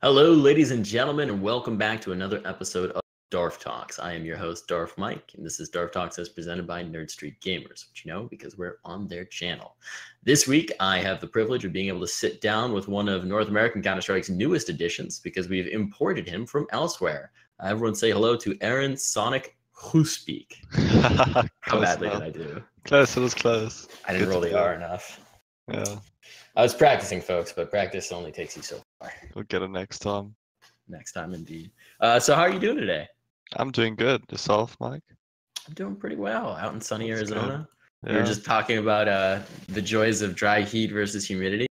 Hello, ladies and gentlemen, and welcome back to another episode of DarfTalks. I am your host, Darf Mike, and this is DarfTalks as presented by Nerd Street Gamers, which you know because we're on their channel. This week, I have the privilege of being able to sit down with one of North American Counter-Strike's newest additions because we've imported him from elsewhere. Everyone say hello to Aran Sonic Groesbeek. How badly did I do? Close, it was close. I didn't roll the R enough. Yeah. I was practicing, folks, but practice only takes you so far. We'll get it next time. Next time, indeed. So how are you doing today? I'm doing good. Yourself, Mike? I'm doing pretty well out in sunny That's Arizona. Yeah. We were just talking about the joys of dry heat versus humidity.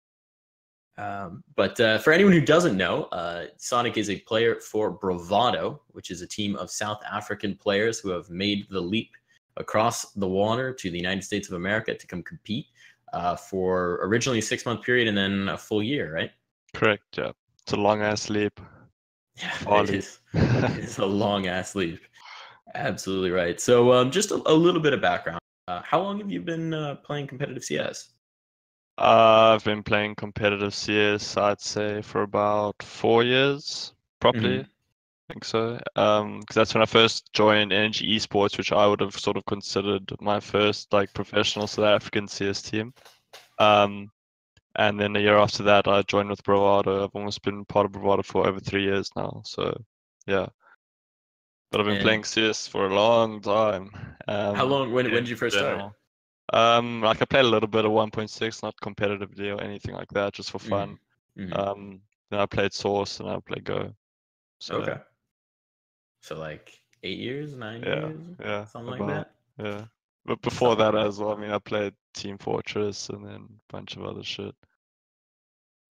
But for anyone who doesn't know, Sonic is a player for Bravado, which is a team of South African players who have made the leap across the water to the United States of America to come compete for originally a 6-month period and then a full year, right? Correct, yeah. It's a long-ass leap. Yeah, it is. It's a long-ass leap. Absolutely right. So just a little bit of background. How long have you been playing competitive CS? I've been playing competitive CS, I'd say, for about 4 years, properly. I think so. Because that's when I first joined Energy Esports, which I would have sort of considered my first like professional South African CS team. And then a year after that, I joined with Bravado. I've almost been part of Bravado for over 3 years now. So, yeah. But I've been playing CS for a long time. How long? When did you first start? Like I played a little bit of 1.6, not competitively or anything like that, just for fun. Then I played Source and I played Go. So, okay. So like 8 years, 9 years, something like that. Yeah. But before that as well, I mean, I played Team Fortress and then a bunch of other shit.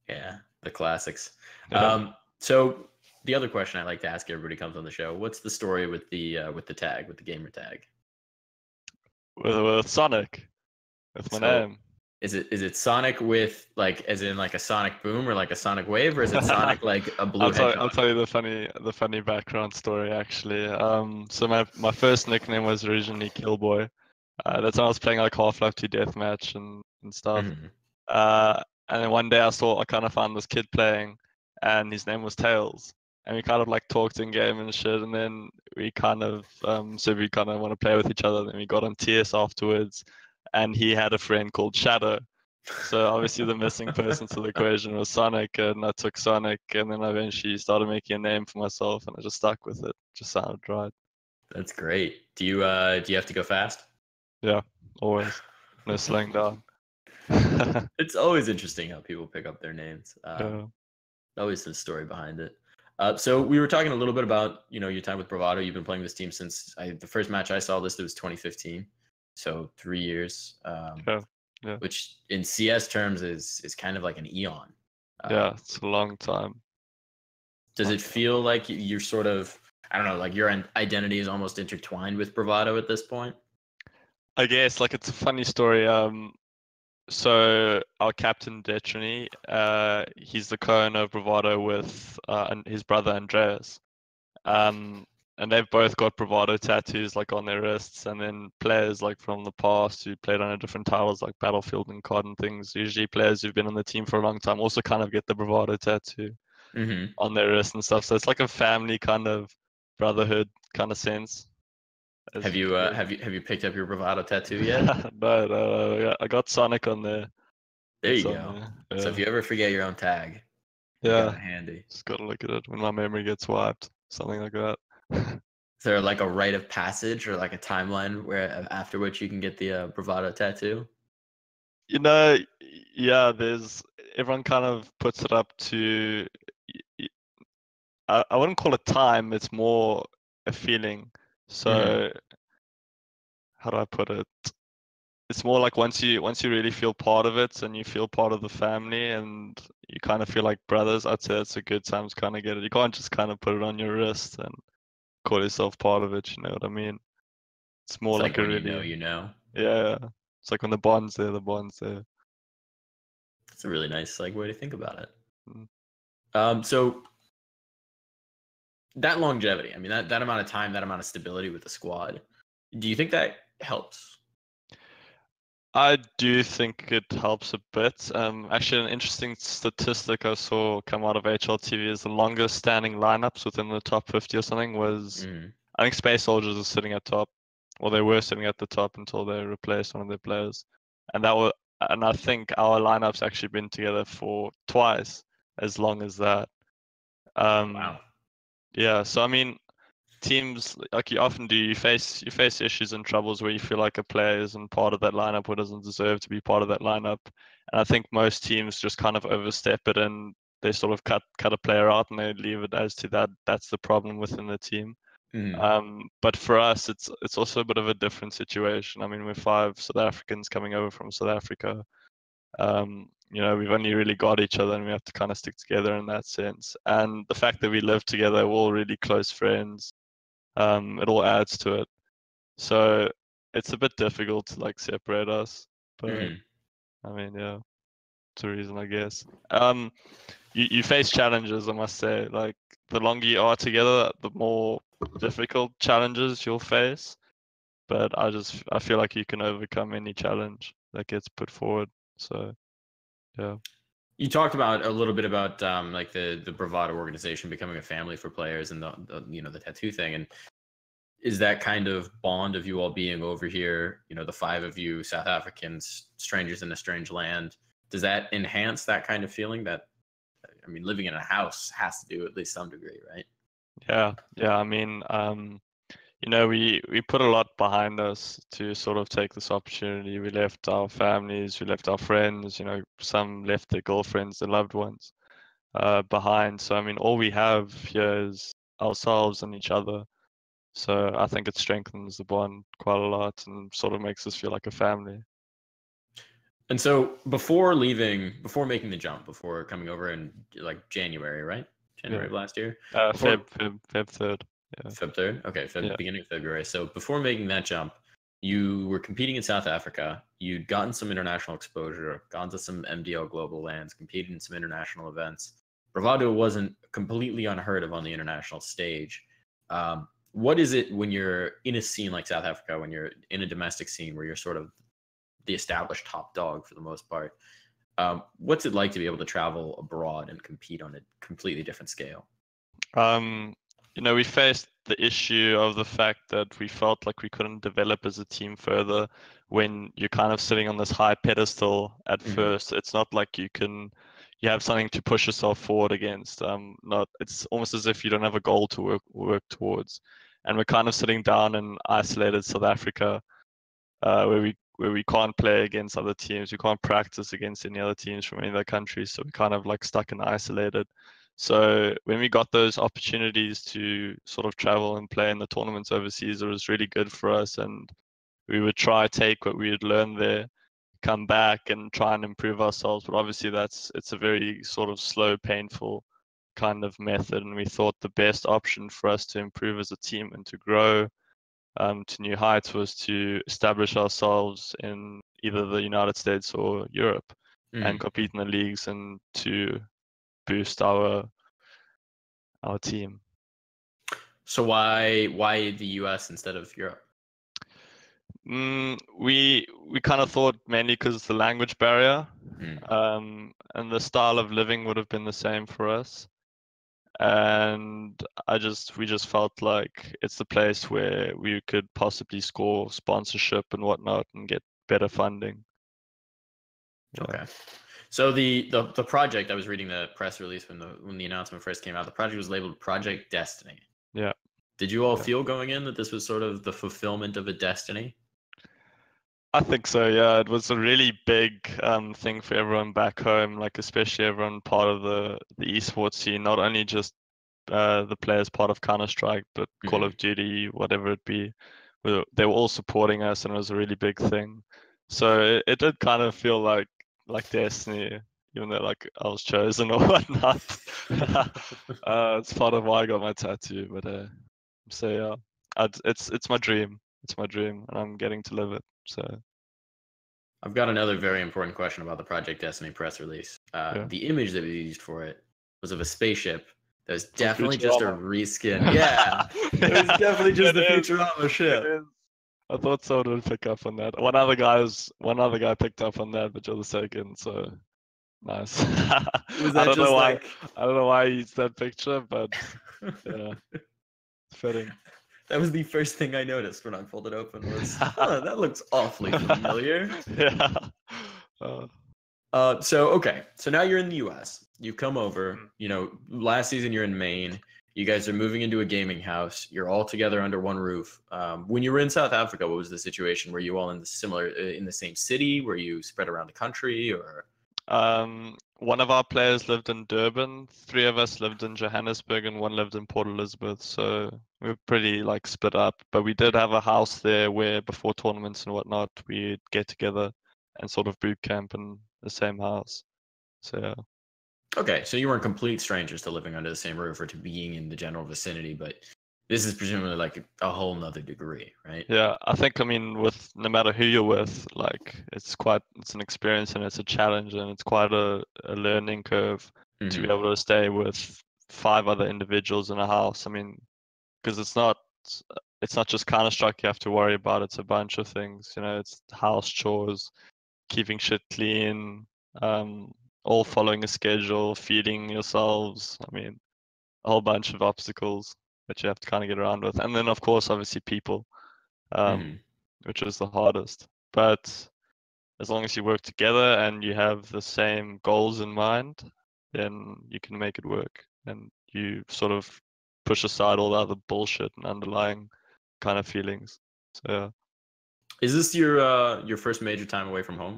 Yeah, the classics. Yeah. So the other question I like to ask everybody who comes on the show: what's the story with the tag, with the gamer tag? With Sonic, with my name. Is it Sonic with like as in like a Sonic Boom or like a Sonic Wave, or is it Sonic like a blue hedgehog? I'll tell you the funny background story actually. So my first nickname was originally Killboy. That's when I was playing like Half-Life 2 Deathmatch and stuff. And then one day I kind of found this kid playing, and his name was Tails. And we kind of like talked in game and shit, and then we kind of said we kind of want to play with each other. Then we got on TS afterwards, and he had a friend called Shadow. So obviously the missing person to the equation was Sonic, and I took Sonic, and then I eventually started making a name for myself, and I just stuck with it. Just sounded right. That's great. Do you have to go fast? Yeah, always. No slowing down. It's always interesting how people pick up their names. Yeah. Always some story behind it. So we were talking a little bit about your time with Bravado. You've been playing this team since the first match I saw listed was 2015, so 3 years. Yeah. Which in CS terms is kind of like an eon. Yeah, it's a long time. Does it feel like you're sort of, I don't know, like your identity is almost intertwined with Bravado at this point? I guess like it's a funny story. So our captain Detrony, he's the co-owner of Bravado with and his brother Andreas. And they've both got Bravado tattoos like on their wrists, and then players like from the past who played on different titles like Battlefield and COD and things. Usually players who've been on the team for a long time also kind of get the Bravado tattoo on their wrist and stuff. So it's like a family kind of brotherhood kind of sense. Have you picked up your Bravado tattoo yet? No, I got Sonic on there. There you go. Yeah. So if you ever forget your own tag, you got it handy. Just gotta look at it when my memory gets wiped, something like that. Is there like a rite of passage or like a timeline where after which you can get the Bravado tattoo? Yeah, everyone kind of puts it up to, I wouldn't call it time, it's more a feeling. So how do I put it? It's more like once you really feel part of it and you feel part of the family and you kind of feel like brothers, I'd say it's a good time to kind of get it. You can't just kind of put it on your wrist and call yourself part of it, you know what I mean? It's more like a when really, you know. Yeah. It's like when the bond's there, the bond's there. It's a really nice like way to think about it. Mm. So that longevity, I mean that amount of time, that amount of stability with the squad, do you think that helps? I do think it helps a bit. Actually, an interesting statistic I saw come out of HLTV is the longest standing lineups within the top 50 or something was, I think Space Soldiers are sitting at top, or they were sitting at the top until they replaced one of their players, and I think our lineups actually been together for twice as long as that. Wow. Yeah, so I mean, teams like you often do, you face issues and troubles where you feel like a player isn't part of that lineup or doesn't deserve to be part of that lineup. And I think most teams just kind of overstep it and they sort of cut a player out and they leave it as to that's the problem within the team. But for us, it's also a bit of a different situation. I mean, we're 5 South Africans coming over from South Africa. We've only really got each other and we have to kind of stick together in that sense. And the fact that we live together, we're all really close friends. It all adds to it. So it's a bit difficult to like separate us. But I mean, yeah, it's a reason, I guess. You face challenges, I must say. Like the longer you are together, the more difficult challenges you'll face. But I feel like you can overcome any challenge that gets put forward. So yeah. You talked about a little bit about like the Bravado organization becoming a family for players and the tattoo thing. And is that kind of bond of you all being over here, the 5 of you South Africans, strangers in a strange land, does that enhance that kind of feeling? That, I mean, living in a house has to do at least some degree, right? Yeah. I mean, we put a lot behind us to sort of take this opportunity. We left our families, we left our friends, some left their girlfriends, their loved ones behind. So, I mean, all we have here is ourselves and each other. So I think it strengthens the bond quite a lot and sort of makes us feel like a family. And so before making the jump, before coming over in like January, right? January of last year? Feb 3rd. Yeah. Feb 3rd? Okay, Yeah. Beginning of February. So before making that jump, you were competing in South Africa. You'd gotten some international exposure, gone to some MDL global lands, competed in some international events. Bravado wasn't completely unheard of on the international stage. What is it when you're in a scene like South Africa, when you're in a domestic scene where you're sort of the established top dog for the most part? What's it like to be able to travel abroad and compete on a completely different scale? We faced the issue of the fact that we felt like we couldn't develop as a team further when you're kind of sitting on this high pedestal at first. It's not like you have something to push yourself forward against. It's almost as if you don't have a goal to work towards. And we're kind of sitting down in isolated South Africa, where we can't play against other teams. We can't practice against any other teams from any other countries. So we're kind of like stuck and isolated. So when we got those opportunities to sort of travel and play in the tournaments overseas, it was really good for us. And we would try take what we had learned there, come back and try and improve ourselves. But obviously it's a very sort of slow, painful kind of method. And we thought the best option for us to improve as a team and to grow to new heights was to establish ourselves in either the United States or Europe and compete in the leagues and to boost our team. So why the US instead of Europe? We kind of thought mainly because it's the language barrier, and the style of living would have been the same for us. And we just felt like it's the place where we could possibly score sponsorship and whatnot and get better funding. Yeah. Okay. So the project, I was reading the press release when the announcement first came out. The project was labeled Project Destiny. Yeah. Did you all feel going in that this was sort of the fulfillment of a destiny? I think so, yeah. It was a really big thing for everyone back home, like especially everyone part of the esports scene, not only just the players part of Counter-Strike, but Call of Duty, whatever it be. They were all supporting us and it was a really big thing. So it did kind of feel like destiny, even though like I was chosen or whatnot. It's part of why I got my tattoo. But so yeah, it's my dream. It's my dream, and I'm getting to live it. So I've got another very important question about the Project Destiny press release. The image that we used for it was of a spaceship. That was definitely just a reskin. Yeah, it was definitely just the Futurama ship. I thought someone would pick up on that. One other guy picked up on that, but you're the second, so nice. Was that just like? I don't know why he used that picture, but yeah, fitting. That was the first thing I noticed when I pulled it open was, that looks awfully familiar. Yeah. So now you're in the US. You come over, last season you're in Maine. You guys are moving into a gaming house. You're all together under one roof. When you were in South Africa, what was the situation? Were you all in the same city? Were you spread around the country, or? One of our players lived in Durban, 3 of us lived in Johannesburg, and 1 lived in Port Elizabeth. So we were pretty like split up. But we did have a house there where before tournaments and whatnot, we'd get together and sort of boot camp in the same house. So yeah. Okay, so you weren't complete strangers to living under the same roof or to being in the general vicinity, but this is presumably like a whole nother degree, right? Yeah, I mean, with no matter who you're with, like it's an experience and it's a challenge and it's quite a learning curve to be able to stay with 5 other individuals in a house. I mean, because it's not just Counter-Strike you have to worry about. It's a bunch of things, it's house chores, keeping shit clean, all following a schedule, feeding yourselves. I mean, a whole bunch of obstacles that you have to kind of get around with. And then, of course, obviously people, which is the hardest. But as long as you work together and you have the same goals in mind, then you can make it work. And you sort of push aside all the other bullshit and underlying kind of feelings. So yeah. Is this your first major time away from home?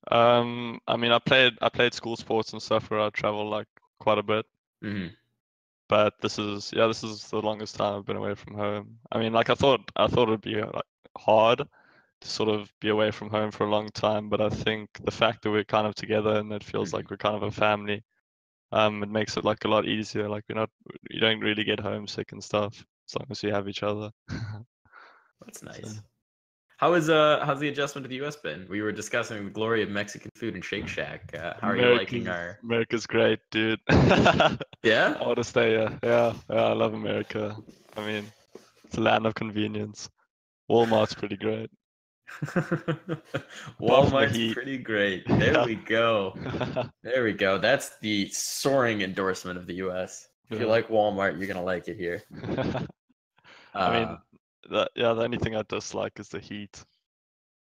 I mean, I played school sports and stuff where I travel like quite a bit. But this is the longest time I've been away from home. I mean, like I thought it'd be like hard to sort of be away from home for a long time, but I think the fact that we're kind of together and it feels like we're kind of a family, it makes it like a lot easier. Like you don't really get homesick and stuff as long as you have each other. That's nice. So. How's the adjustment to the US been? We were discussing the glory of Mexican food and Shake Shack. How are you liking our? America's great, dude. Yeah? I want to stay here. Yeah, I love America. I mean, it's a land of convenience. Walmart's pretty great. Walmart's pretty great. There we go. There we go. That's the soaring endorsement of the US. If you like Walmart, you're gonna like it here. I mean, the only thing I dislike is the heat.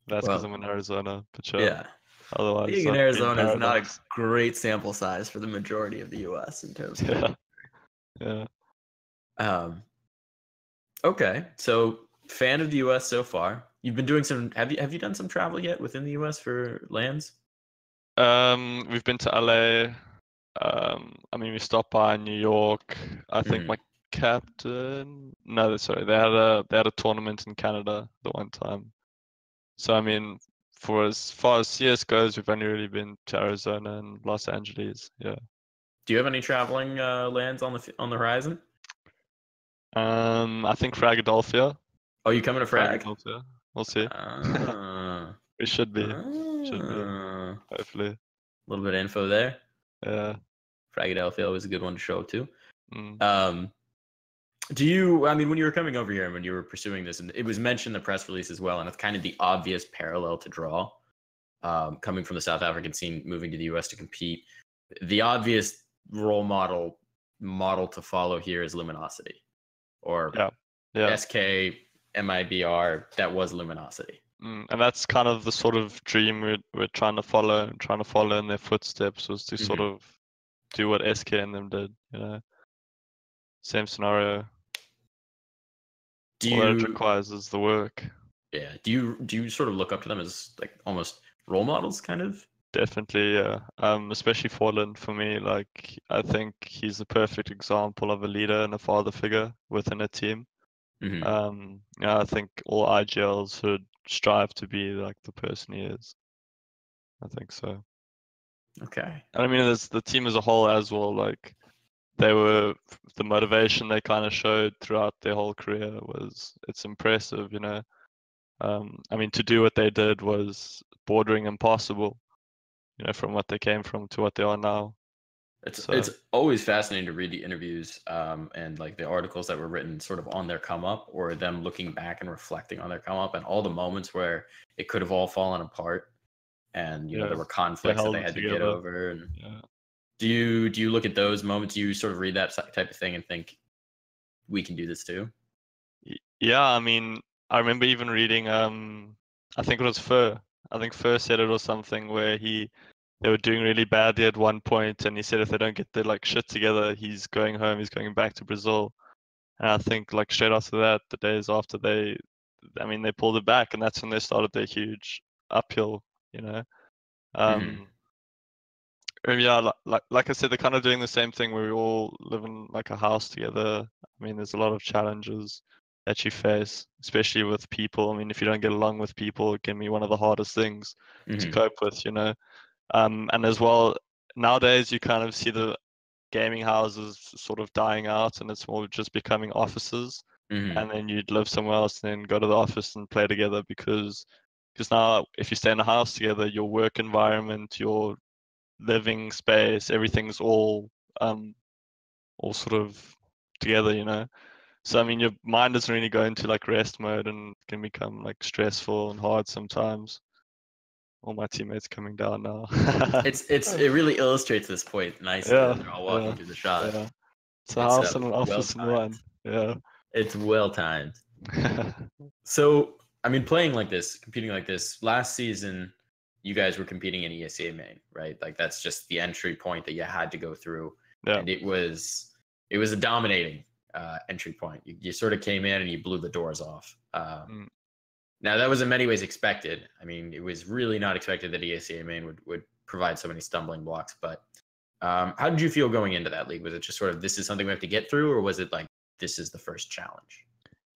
That's because I'm in Arizona. But sure. Yeah. Otherwise, being in Arizona is not a great sample size for the majority of the US in terms of. Yeah. Okay, so fan of the US so far. You've been doing some. Have you done some travel yet within the US for lands? We've been to LA. I mean, we stopped by New York. I think my captain. No, sorry, they had a tournament in Canada the one time. So I mean, for as far as CS goes, we've only really been to Arizona and Los Angeles. Yeah. Do you have any traveling lands on the horizon? I think Philadelphia. Oh, you coming to Frag? We'll see. We should be. Hopefully. A little bit of info there. Yeah. Philadelphia always a good one to show up to. Do you? I mean, when you were coming over here and when you were pursuing this, and it was mentioned in the press release as well, and it's kind of the obvious parallel to draw, coming from the South African scene, moving to the U.S. to compete. The obvious role model to follow here is Luminosity, or SK MIBR. That was Luminosity, and that's kind of the sort of dream we're trying to follow in their footsteps, was to sort of do what SK and them did. Same scenario. All that it requires is the work. Yeah. Do you sort of look up to them as like almost role models, kind of? Definitely, yeah. Especially Fallen for me. Like, I think he's the perfect example of a leader and a father figure within a team. I think all IGLs should strive to be like the person he is. I think so. Okay. And I mean, there's the team as a whole as well. Like, the motivation they kind of showed throughout their whole career it's impressive, I mean, to do what they did was bordering impossible, from what they came from to what they are now. It's always fascinating to read the interviews and like the articles that were written sort of on their come up, or them looking back and reflecting on their come up, and all the moments where it could have all fallen apart, and there were conflicts that they had to get over. And do you look at those moments? Do you sort of read that type of thing and think we can do this too? Yeah, I mean, I remember even reading I think it was Fur. I think Fur said it or something where they were doing really badly at one point, and he said if they don't get their like shit together, he's going home, he's going back to Brazil. And I think like straight after that, the days after they pulled it back, and that's when they started their huge uphill, Yeah, like I said, they're kind of doing the same thing where we all live in like a house together. I mean, there's a lot of challenges that you face, especially with people. I mean, if you don't get along with people, it can be one of the hardest things to cope with, And as well, nowadays you kind of see the gaming houses sort of dying out, and it's more just becoming offices. And then you'd live somewhere else, and then go to the office and play together because now if you stay in a house together, your work environment, your living space, everything's all sort of together. So I mean, your mind doesn't really go into like rest mode and can become like stressful and hard sometimes. All my teammates coming down now. It really illustrates this point nicely. They're all walking through the shot. Yeah. It's a house and an office in one. Yeah. It's well timed. So I mean, playing like this, competing like this, last season you guys were competing in ESEA main, right? Like that's just the entry point that you had to go through. Yeah. And it was a dominating entry point. You sort of came in and you blew the doors off. Now that was in many ways expected. I mean, it was really not expected that ESEA main would provide so many stumbling blocks. But how did you feel going into that league? Was it just sort of, this is something we have to get through, or was it like, this is the first challenge?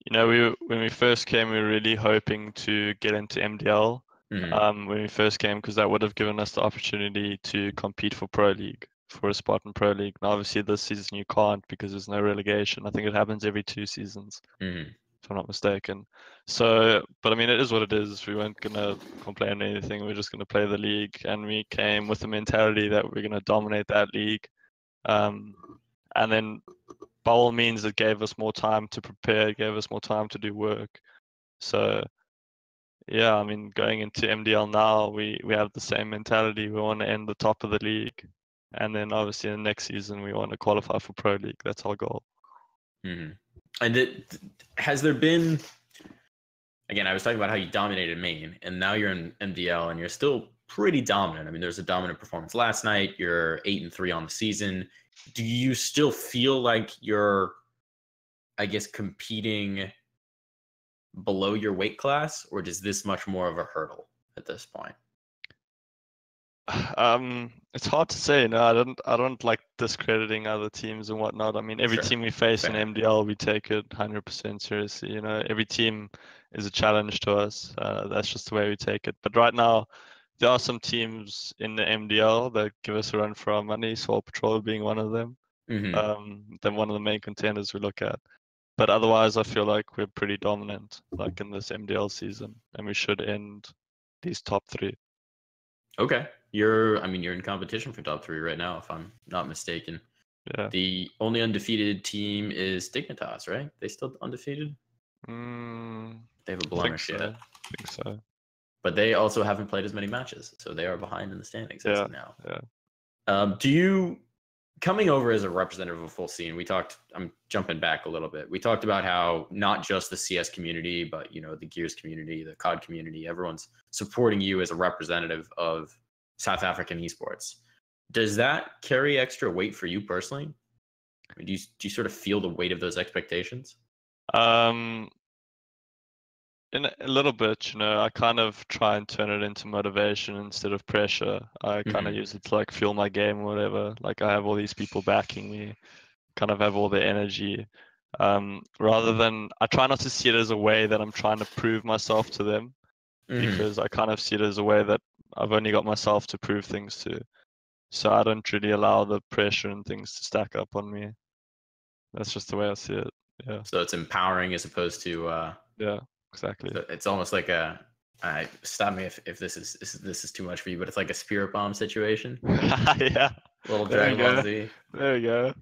When we first came, we were really hoping to get into MDL. When we first came, because that would have given us the opportunity to compete for Pro League, for a spot in Pro League. Now, obviously, this season you can't because there's no relegation. I think it happens every 2 seasons, if I'm not mistaken. So, but I mean, it is what it is. We weren't going to complain or anything. We're just going to play the league. And we came with the mentality that we're going to dominate that league. And then, by all means, it gave us more time to prepare, it gave us more time to do work. So, yeah, I mean, going into MDL now, we have the same mentality. We want to end the top of the league, and then obviously in the next season we want to qualify for Pro League. That's our goal. And has there been? Again, I was talking about how you dominated main, and now you're in MDL, and you're still pretty dominant. I mean, there's a dominant performance last night. You're 8-3 on the season. Do you still feel like you're, I guess, competing below your weight class, or is this much more of a hurdle at this point? It's hard to say. No, I don't like discrediting other teams and whatnot. I mean, every team we face in MDL, we take it 100% seriously. Every team is a challenge to us. That's just the way we take it. But right now, there are some teams in the MDL that give us a run for our money. Swole Patrol being one of them. Then one of the main contenders we look at. But otherwise, I feel like we're pretty dominant, like in this MDL season, and we should end these top 3. Okay, you're in competition for top 3 right now, if I'm not mistaken. Yeah. The only undefeated team is Dignitas, right? They still undefeated? They have a blemish yet. I think so. But they also haven't played as many matches, so they are behind in the standings as of now. Yeah. Do you? Coming over as a representative of a full scene, I'm jumping back a little bit. We talked about how not just the CS community, but the Gears community, the COD community, everyone's supporting you as a representative of South African esports. Does that carry extra weight for you personally? I mean, do you sort of feel the weight of those expectations? In a little bit, I kind of try and turn it into motivation instead of pressure. I kind of use it to like fuel my game or whatever. Like I have all these people backing me, kind of have all their energy. Rather than, I try not to see it as a way that I'm trying to prove myself to them, because I kind of see it as a way that I've only got myself to prove things to. So I don't really allow the pressure and things to stack up on me. That's just the way I see it. Yeah. So it's empowering as opposed to. Yeah. Exactly. It's almost like stop me if this is too much for you, but it's like a spirit bomb situation. Yeah. Little There you Dragon Ball go. Z, There you go.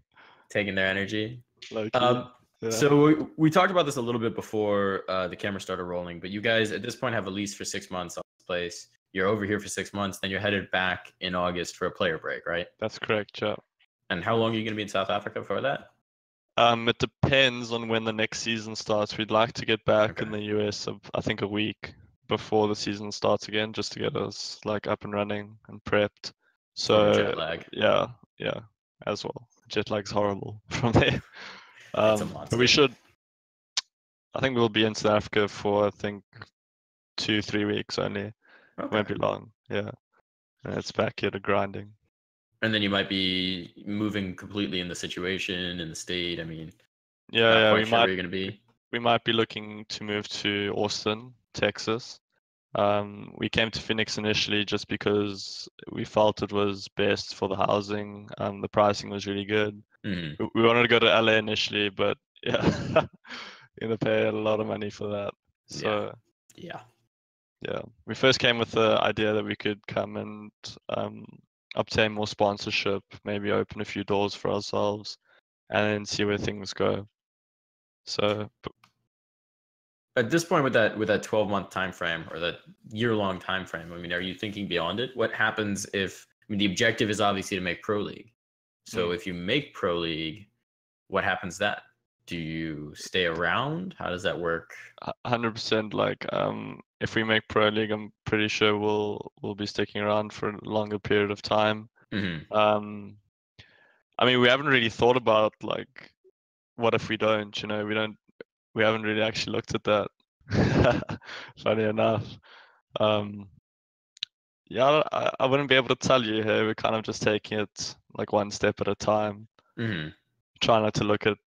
taking their energy. Low key. Yeah. So we talked about this a little bit before the camera started rolling, but you guys at this point have a lease for 6 months on this place. You're over here for 6 months, then you're headed back in August for a player break, right? That's correct, yeah. And how long are you going to be in South Africa for that? It depends on when the next season starts. We'd like to get back Okay. in the US, I think a week before the season starts again, just to get us like up and running and prepped. For the So jet lag. yeah, as well. Jet lag's horrible from there. It's a But we monster. should. I think we'll be in South Africa for I think 2-3 weeks only. Okay. Won't be long. Yeah, and it's back here to grinding. And then you might be moving completely in the situation in the state. I mean, Yeah, not we quite sure might where you're going to be. we might be looking to move to Austin, Texas. We came to Phoenix initially just because we felt it was best for the housing. The pricing was really good. Mm-hmm. We wanted to go to LA initially, but yeah, you're gonna pay a lot of money for that. So Yeah. yeah, we first came with the idea that we could come and obtain more sponsorship, maybe open a few doors for ourselves, and then see where things go. So At this point, with that 12-month time frame or that year-long time frame, I mean, are you thinking beyond it? What happens if, I mean, the objective is obviously to make Pro League. So if you make Pro League, what happens then? Do you stay around? How does that work? 100%. Like, if we make Pro League, I'm pretty sure we'll be sticking around for a longer period of time. Mm-hmm. I mean, we haven't really thought about like, what if we don't? You know, we haven't really actually looked at that. Funny enough. Yeah, I wouldn't be able to tell you here. We're kind of just taking it like one step at a time. Mm-hmm. Try not to look at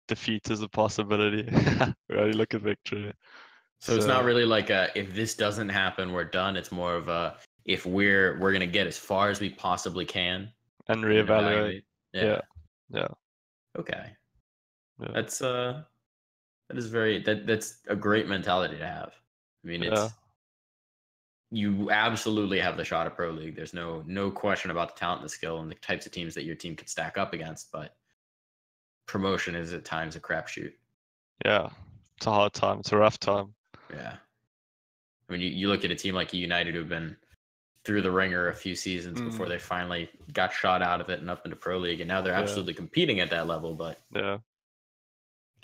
defeat as a possibility. We only look at victory. So it's not really like if this doesn't happen, we're done. It's more of a if we're gonna get as far as we possibly can and and then reevaluate. evaluate. Yeah. Yeah. Okay. Yeah. That's that's a great mentality to have. I mean, Yeah. you absolutely have the shot at Pro League. There's no question about the talent, the skill, and the types of teams that your team could stack up against. But promotion is at times a crapshoot. Yeah. It's a hard time. It's a rough time. Yeah. I mean, you look at a team like United who've been through the ringer a few seasons before they finally got shot out of it and up into Pro League, and now they're absolutely competing at that level. But yeah,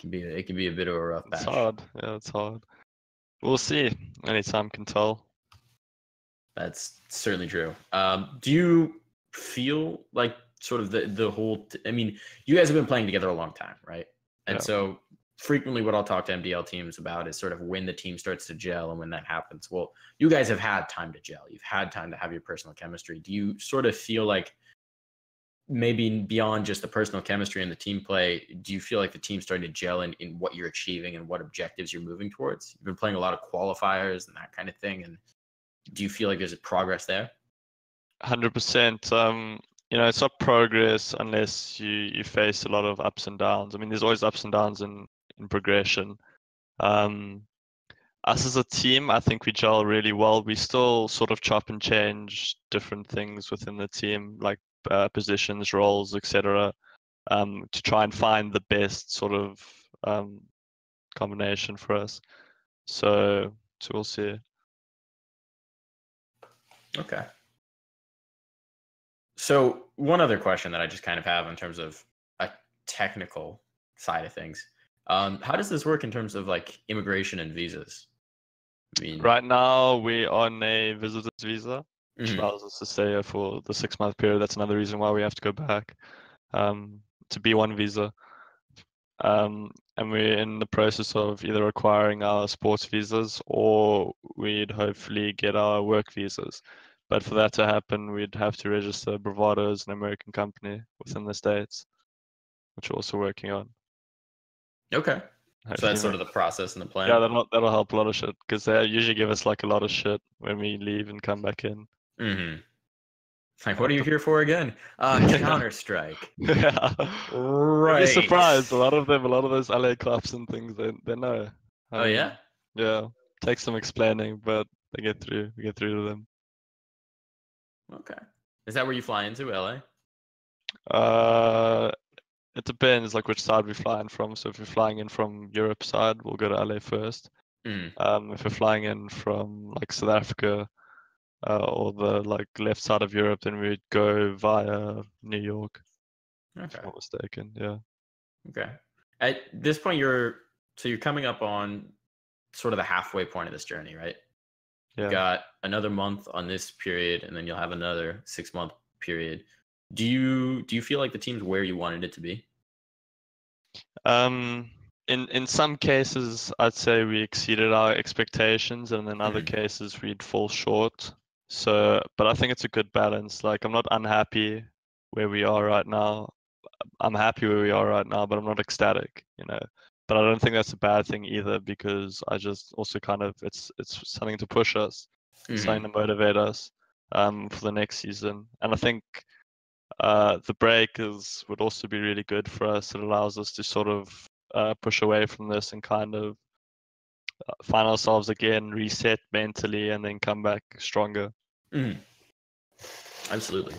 it can be a bit of a rough patch. It's hard. Yeah, it's hard. We'll see. Any time can tell. That's certainly true. Do you feel like sort of the whole? I mean, you guys have been playing together a long time, right? And so frequently, what I'll talk to MDL teams about is sort of when the team starts to gel and when that happens. Well, you guys have had time to gel. You've had time to have your personal chemistry. Do you sort of feel like maybe beyond just the personal chemistry and the team play, do you feel like the team's starting to gel in what you're achieving and what objectives you're moving towards? You've been playing a lot of qualifiers and that kind of thing, and do you feel like there's a progress there? 100%. You know, it's not progress unless you face a lot of ups and downs. I mean, there's always ups and downs in progression. Us as a team, I think we gel really well. We still sort of chop and change different things within the team, like positions, roles, etc., to try and find the best sort of combination for us. So we'll see. Okay. So one other question that I just kind of have in terms of a technical side of things. How does this work in terms of like immigration and visas? I mean, Right now we're on a visitor's visa, which mhm. allows us to stay here for the 6-month period. That's another reason why we have to go back to B1 visa. And we're in the process of either acquiring our sports visas or we'd hopefully get our work visas. But for that to happen, we'd have to register Bravado as an American company within the States, which we're also working on. Okay. So that's Hopefully sort of the process and the plan. Yeah, that'll help a lot of shit because they usually give us like a lot of shit when we leave and come back in. Mm-hmm. Like, what are you here for again? Counter-Strike. Yeah. Right. You'd be surprised. A lot of those LA clubs and things, they know. Oh yeah? Yeah. Takes some explaining, but they get through. We get through to them. Okay. Is that where you fly into LA? It depends, like which side we're flying from. So if we're flying in from Europe side, we'll go to LA first. If we're flying in from like South Africa or the like left side of Europe, then we'd go via New York. If I'm not mistaken, yeah. Okay. At this point, you're coming up on sort of the halfway point of this journey, right? Yeah. You got another month on this period, and then you'll have another 6-month period. Do you feel like the team's where you wanted it to be? In some cases, I'd say we exceeded our expectations, and in other Mhm. cases, we'd fall short. So, but I think it's a good balance. Like, I'm not unhappy where we are right now. I'm happy where we are right now, but I'm not ecstatic, you know. But I don't think that's a bad thing either, because I just also kind of it's something to push us, something to motivate us for the next season. And I think the break would also be really good for us. It allows us to sort of push away from this and kind of find ourselves again, reset mentally, and then come back stronger. Absolutely.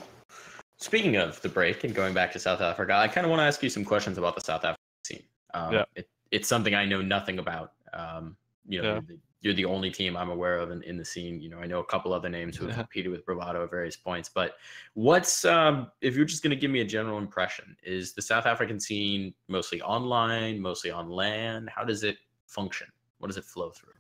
Speaking of the break and going back to South Africa, I kind of want to ask you some questions about the South African scene. Yeah. It's something I know nothing about. Yeah. You're the only team I'm aware of in the scene. You know, I know a couple other names who have competed with Bravado at various points. But what's if you're just going to give me a general impression, is the South African scene mostly online, mostly on LAN? How does it function? What does it flow through?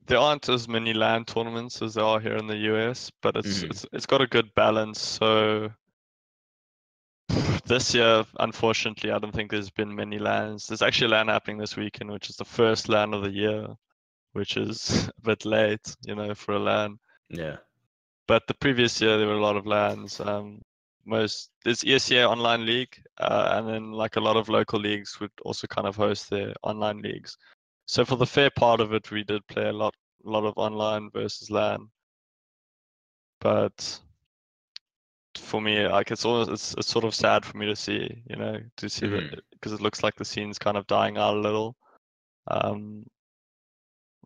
There aren't as many LAN tournaments as there are here in the US, but it's got a good balance. So this year, unfortunately, I don't think there's been many LANs. There's actually a LAN happening this weekend, which is the first LAN of the year, which is a bit late, you know, for a LAN. Yeah. But the previous year, there were a lot of LANs. There's ESEA Online League, and then like a lot of local leagues would also kind of host their online leagues. So for the fair part of it, we did play a lot of online versus LAN. But for me, like it's sort of sad for me to see, you know, that, because it looks like the scene's kind of dying out a little,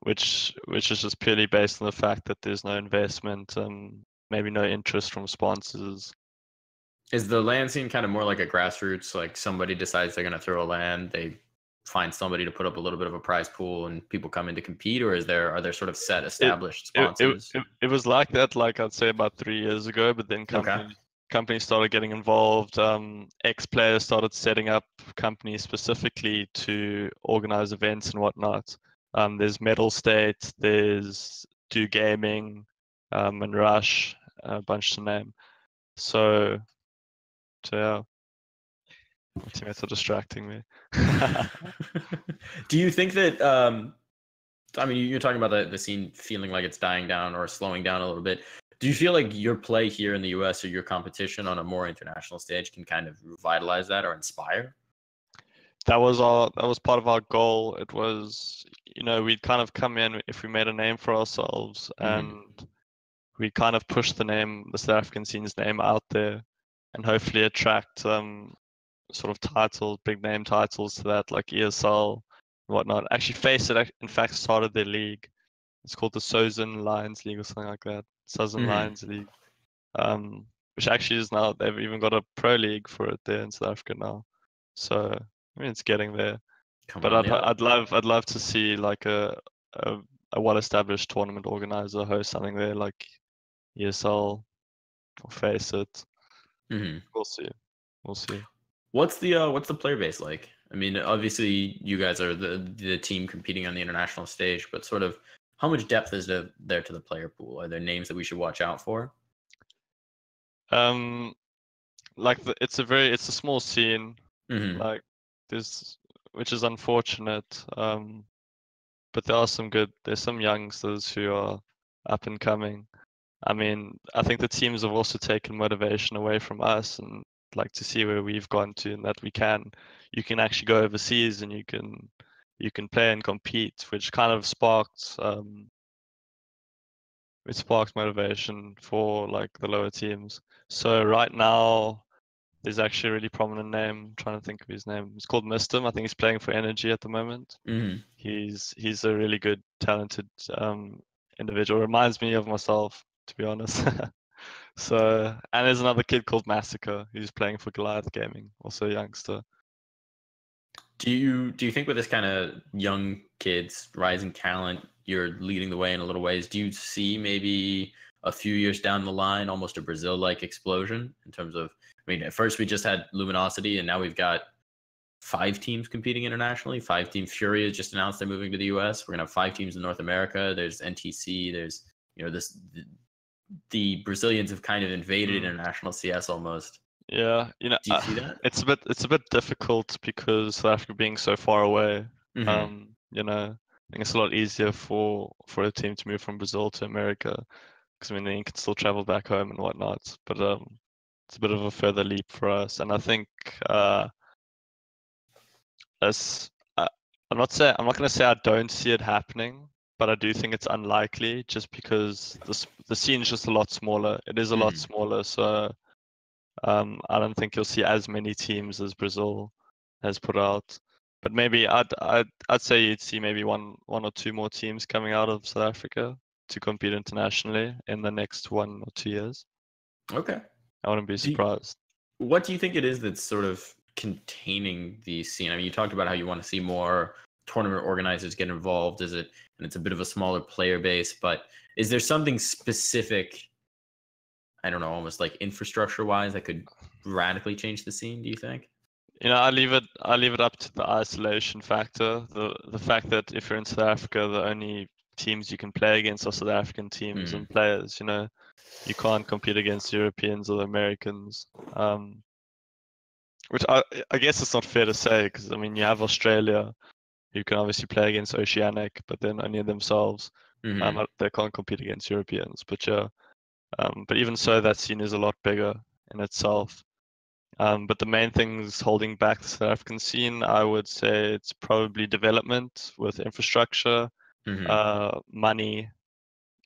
which is just purely based on the fact that there's no investment, maybe no interest from sponsors. Is the LAN scene kind of more like a grassroots, like somebody decides they're going to throw a LAN, they find somebody to put up a little bit of a prize pool and people come in to compete, or are there sort of set established sponsors? It was like that, like I'd say about 3 years ago, but then companies started getting involved. Ex-players started setting up companies specifically to organize events and whatnot. There's Metal State, there's Do Gaming, and Rush, a bunch to name. So yeah, my teammates are distracting me. Do you think that I mean, you're talking about the scene feeling like it's dying down or slowing down a little bit. Do you feel like your play here in the US or your competition on a more international stage can kind of revitalize that or inspire? That was part of our goal. It was, you know, we'd kind of come in if we made a name for ourselves, and we kind of push the South African scene's name out there, and hopefully attract sort of titles, big name titles to that, like ESL and whatnot. Actually, Face It, in fact, started their league. It's called the Southern Lions League or something like that. Southern Lions League, which actually is now, they've even got a pro league for it there in South Africa now. So I mean, it's getting there. But I'd love to see like a well-established tournament organizer host something there, like ESL or Face It. We'll see. What's the player base like? I mean, obviously you guys are the team competing on the international stage, but sort of how much depth is there to the player pool? Are there names that we should watch out for? Like it's a small scene. Like which is unfortunate. But there's some youngsters who are up and coming. I mean, I think the teams have also taken motivation away from us, and like to see where we've gone to, and that you can actually go overseas and you can play and compete, which kind of sparked motivation for like the lower teams. So right now, there's actually a really prominent name. I'm trying to think of his name. It's called Mistim. I think he's playing for Energy at the moment. He's a really good, talented individual. Reminds me of myself, to be honest. So, and there's another kid called Massacre who's playing for Goliath Gaming, also a youngster. Do you think with this kind of young kids, rising talent, you're leading the way in a little ways? Do you see maybe a few years down the line, almost a Brazil-like explosion in terms of? I mean, at first we just had Luminosity, and now we've got 5 teams competing internationally. 5 teams. Fury has just announced they're moving to the US. We're gonna have 5 teams in North America. There's NTC. There's this. The Brazilians have kind of invaded international CS almost. Yeah, Do you see that? it's a bit difficult because South Africa being so far away. I think it's a lot easier for a team to move from Brazil to America because I mean then you can still travel back home and whatnot. But it's a bit of a further leap for us, and I think as I'm not going to say I don't see it happening, but I do think it's unlikely just because the scene is just a lot smaller. It is a lot smaller, so I don't think you'll see as many teams as Brazil has put out. But maybe I'd say you'd see maybe one or two more teams coming out of South Africa to compete internationally in the next 1 or 2 years. Okay. I wouldn't be surprised. What do you think it is that's sort of containing the scene? I mean, you talked about how you want to see more tournament organizers get involved. And it's a bit of a smaller player base, but is there something specific, I don't know, almost like infrastructure wise, that could radically change the scene, do you think? I leave it up to the isolation factor. The fact that if you're in South Africa, the only teams you can play against are South African teams and players. You can't compete against Europeans or Americans. Which I guess it's not fair to say because I mean you have Australia, who can obviously play against Oceanic, but then only themselves. They can't compete against Europeans. But yeah, but even so, that scene is a lot bigger in itself. But the main things holding back the South African scene, I would say it's probably development with infrastructure, money,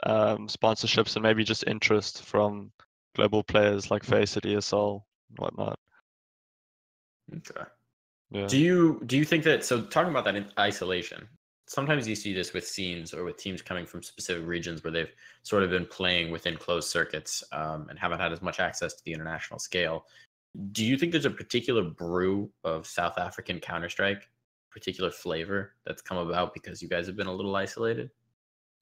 sponsorships, and maybe just interest from global players like Faceit, ESL, and whatnot. Okay. Yeah. Do you think that, so talking about that in isolation, sometimes you see this with scenes or with teams coming from specific regions where they've sort of been playing within closed circuits and haven't had as much access to the international scale. Do you think there's a particular brew of South African Counter-Strike, particular flavor that's come about because you guys have been a little isolated?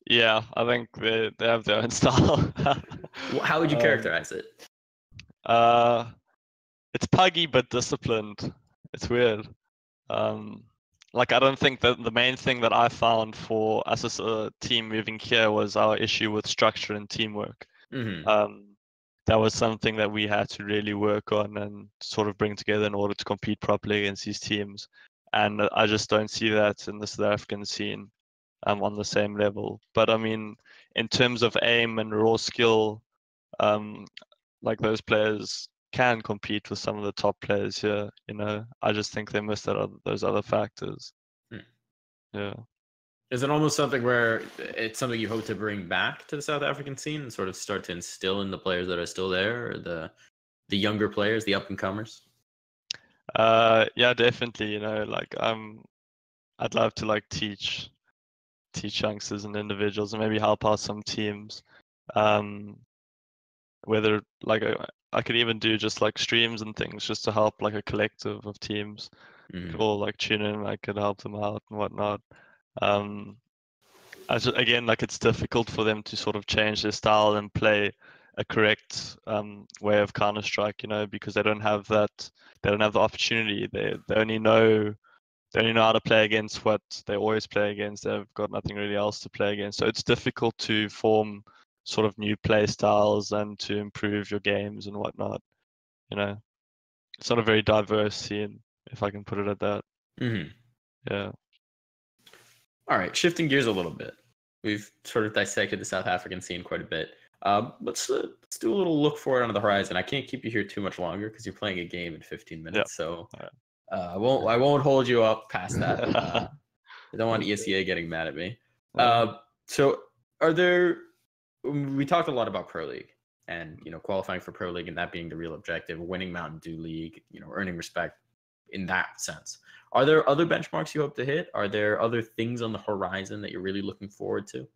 Yeah, I think they have their own style. How would you characterize it? It's puggy but disciplined. It's weird. Like I don't think that the main thing that I found for us as a team moving here was our issue with structure and teamwork. That was something that we had to really work on and sort of bring together in order to compete properly against these teams. And I just don't see that in the South African scene on the same level. But I mean, in terms of aim and raw skill, like those players can compete with some of the top players here. I just think they missed those other factors. Yeah. Is it almost something where it's something you hope to bring back to the South African scene and sort of start to instill in the players that are still there, or the younger players, the up and comers? Yeah, definitely. Like I'd love to like teach youngsters and individuals and maybe help out some teams. Whether like I could even do just like streams and things just to help like a collective of teams. Could all like tune in, I could help them out and whatnot. Again, like it's difficult for them to sort of change their style and play a correct way of Counter-Strike, because they don't have the opportunity. They only know how to play against what they always play against. They've got nothing really else to play against. So it's difficult to form sort of new play styles and to improve your games and whatnot. It's not a very diverse scene, if I can put it at that. Yeah. All right, shifting gears a little bit. We've sort of dissected the South African scene quite a bit. Let's do a little look forward on the horizon. I can't keep you here too much longer because you're playing a game in 15 minutes. Yep. So I won't hold you up past that. I don't want ESEA getting mad at me. So we talked a lot about Pro League and qualifying for Pro League and that being the real objective, winning Mountain Dew League, earning respect in that sense. Are there other benchmarks you hope to hit? Are there other things on the horizon that you're really looking forward to?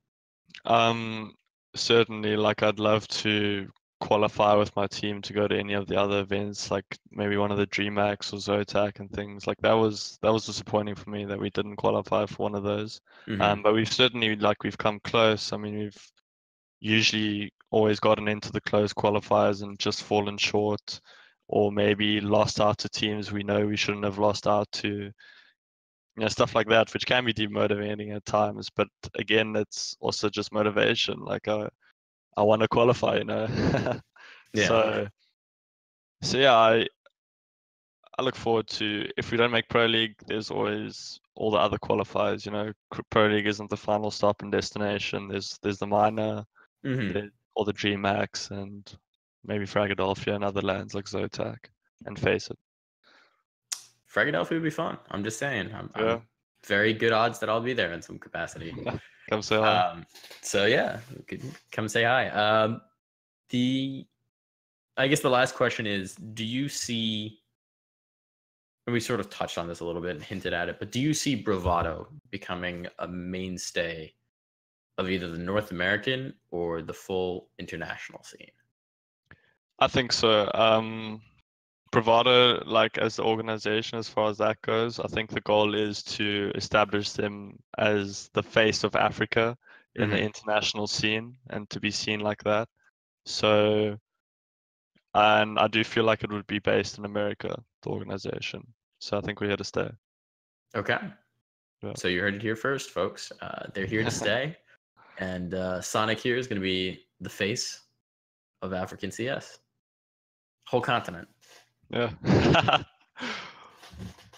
Certainly, like I'd love to qualify with my team to go to any of the other events, like maybe one of the DreamHacks or Zotac and things. Like that was disappointing for me that we didn't qualify for one of those. But we've certainly we've come close. I mean, we've usually always gotten into the close qualifiers and just fallen short, or maybe lost out to teams we know we shouldn't have lost out to. Stuff like that, which can be demotivating at times. But again, it's also just motivation. Like I want to qualify, Yeah. So yeah, I look forward to, if we don't make Pro League, there's always all the other qualifiers. Pro League isn't the final stop and destination. There's the minor, all the DreamHacks, and maybe Fragadelphia and other lands like Zotac, and Face It. Fragadelphia would be fun. I'm just saying. I'm very good odds that I'll be there in some capacity. Come say hi. So yeah, you could come say hi. I guess the last question is, do you see, and we sort of touched on this a little bit and hinted at it, but do you see Bravado becoming a mainstay of either the North American or the full international scene? I think so. Bravado, like as the organization, as far as that goes, I think the goal is to establish them as the face of Africa in the international scene and to be seen like that. So, and I do feel like it would be based in America, the organization. So I think we're here to stay. Okay. Yeah. So you heard it here first, folks. They're here to stay. And Sonic here is going to be the face of African CS. Whole continent. Yeah.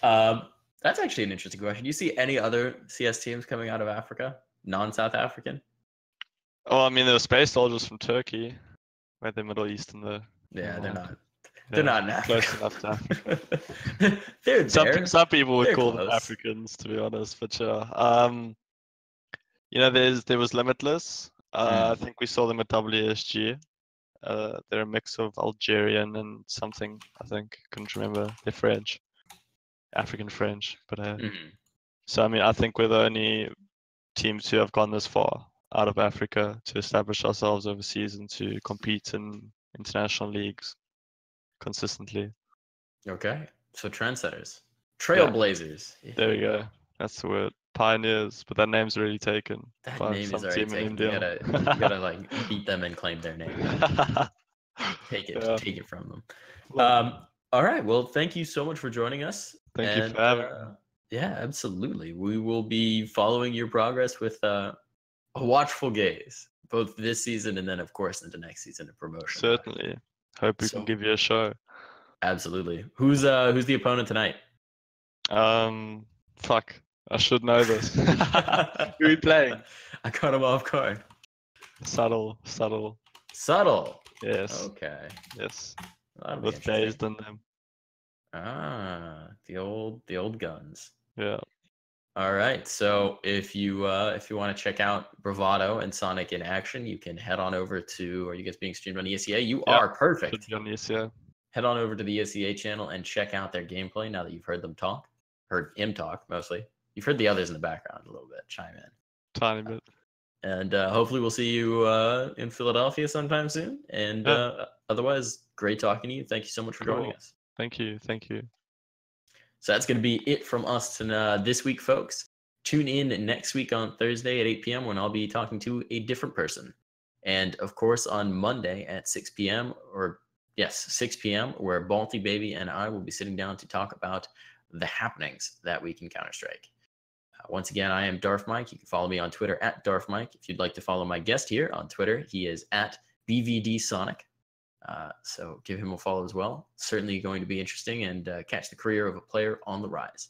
That's actually an interesting question. Do you see any other CS teams coming out of Africa, non-South African? Oh, I mean, they're space soldiers from Turkey, where they're Middle Eastern though. Yeah, they're not. They're not in Africa. Close enough to Africa. They're there. Some people would They're call close. them Africans, to be honest, but sure. There was Limitless. I think we saw them at WSG. They're a mix of Algerian and something, I think. Couldn't remember. They're French. African French. But so I mean, I think we're the only teams who have gone this far out of Africa to establish ourselves overseas and to compete in international leagues consistently. Okay. So trendsetters. Trailblazers. Yeah. There we go. That's the word. Pioneers, but that name's already taken. That name is already taken. You gotta like beat them and claim their name. Take it from them. All right. Well, thank you so much for joining us. Thank you for having me. Yeah, absolutely. We will be following your progress with a watchful gaze, both this season and then, of course, into next season of promotion. Certainly. Hope we can give you a show. Absolutely. Who's the opponent tonight? Fuck. I should know this. Who are we playing? I caught him off guard. Subtle. Yes. Okay. Yes. With Dazed in them. Ah, the old guns. Yeah. All right. So if you want to check out Bravado and Sonic in action, you can head on over to. Are you guys being streamed on ESEA? You are perfect. Should be on ESEA. Head on over to the ESEA channel and check out their gameplay now that you've heard him talk mostly. You've heard the others in the background a little bit chime in. Tiny bit. And hopefully we'll see you in Philadelphia sometime soon. And otherwise, great talking to you. Thank you so much for joining us. Thank you. So that's going to be it from us this week, folks. Tune in next week on Thursday at 8 p.m. when I'll be talking to a different person. And, of course, on Monday at 6 p.m. 6 p.m., where Balti Baby and I will be sitting down to talk about the happenings that week in Counter-Strike. Once again, I am Darf Mike. You can follow me on Twitter at Darf Mike. If you'd like to follow my guest here on Twitter, he is at BVD Sonic. So give him a follow as well. Certainly going to be interesting and catch the career of a player on the rise.